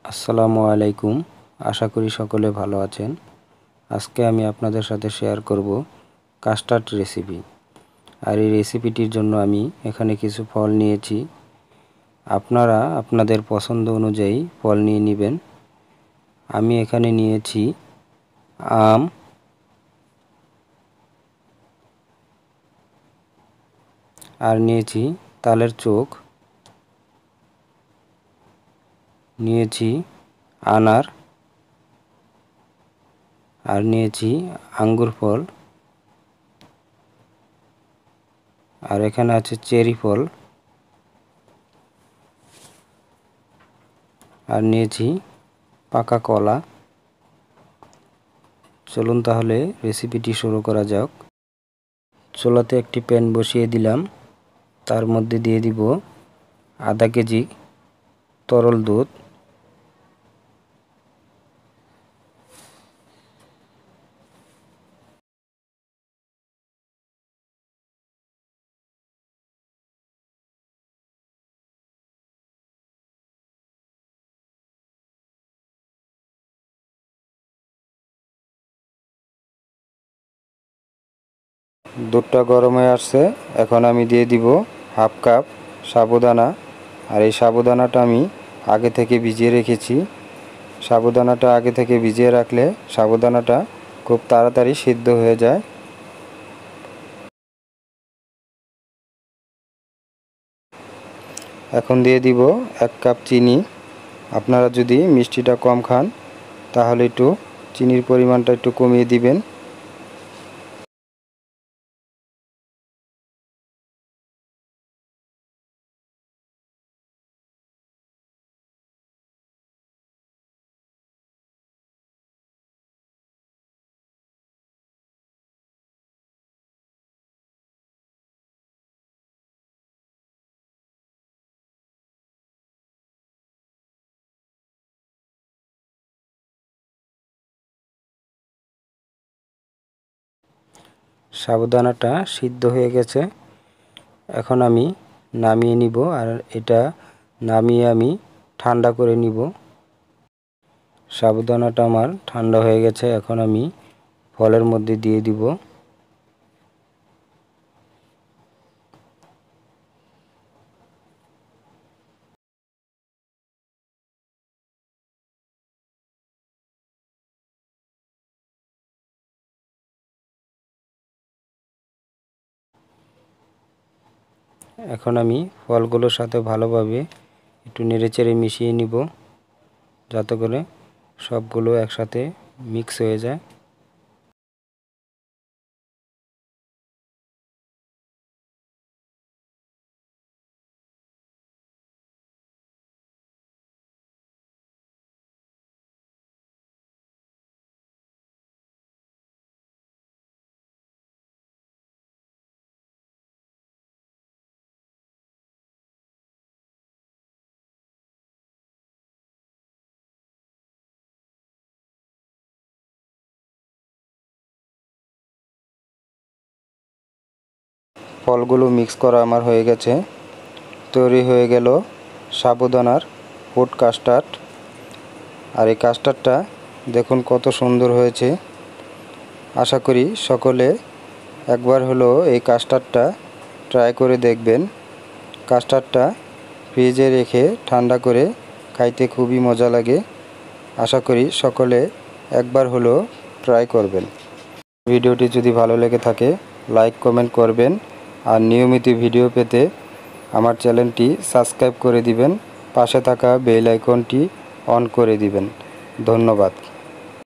আসসালামু আলাইকুম। আশা করি সকলে ভালো আছেন। আজকে আমি আপনাদের সাথে শেয়ার করব কাস্টার্ড রেসিপি। আর এই রেসিপিটির জন্য আমি এখানে কিছু ফল নিয়েছি। আপনারা আপনাদের পছন্দ অনুযায়ী ফল নিয়ে নেবেন। আমি এখানে নিয়েছি আম, আর নিয়েছি তালের চোখ, নিয়েছি আনার, আর নিয়েছি আঙ্গুর ফল, আর এখানে আছে চেরি ফল, আর নিয়েছি পাকা কলা। চলুন তাহলে রেসিপিটি শুরু করা যাক। চুলাতে একটি প্যান বসিয়ে দিলাম। তার মধ্যে দিয়ে দিব আধা কেজি তরল দুধ, দুধটা গরম হয়ে আসছে। এখন আমি দিয়ে দিব হাফ কাপ সাবুদানা। আর এই সাবুদানাটা আমি আগে থেকে ভিজিয়ে রেখেছি। সাবুদানাটা আগে থেকে ভিজিয়ে রাখলে সাবুদানাটা খুব তাড়াতাড়ি সিদ্ধ হয়ে যায়। এখন দিয়ে দিব 1 কাপ চিনি। আপনারা যদি মিষ্টিটা কম খান তাহলে একটু চিনির পরিমাণটা একটু কমিয়ে দিবেন। সাবুদানাটা সিদ্ধ হয়ে গেছে। এখন আমি নামিয়ে নিব। আর এটা নামিয়ে আমি ঠান্ডা করে নিব। সাবুদানাটা আমার ঠান্ডা হয়ে গেছে। এখন আমি ফলের মধ্যে দিয়ে দিব। এখন আমি ফলগুলোর সাথে ভালোভাবে একটু নেড়েচেড়ে মিশিয়ে নিব, যাতে করে সবগুলো একসাথে মিক্স হয়ে যায়। ফলগুলো মিক্স করা আমার হয়ে গেছে। তৈরি হয়ে গেল সাবুদানার ফুড কাস্টার্ড। আর এই কাস্টার্ডটা দেখুন কত সুন্দর হয়েছে। আশা করি সকলে একবার হলো এই কাস্টার্ডটা ট্রাই করে দেখবেন। কাস্টার্ডটা ফ্রিজে রেখে ঠান্ডা করে খাইতে খুবই মজা লাগে। আশা করি সকলে একবার হলো ট্রাই করবেন। ভিডিওটি যদি ভালো লেগে থাকে লাইক কমেন্ট করবেন। আর নিয়মিত ভিডিও পেতে আমার চ্যানেলটি সাবস্ক্রাইব করে দিবেন। পাশে থাকা বেল আইকনটি অন করে দিবেন। ধন্যবাদ।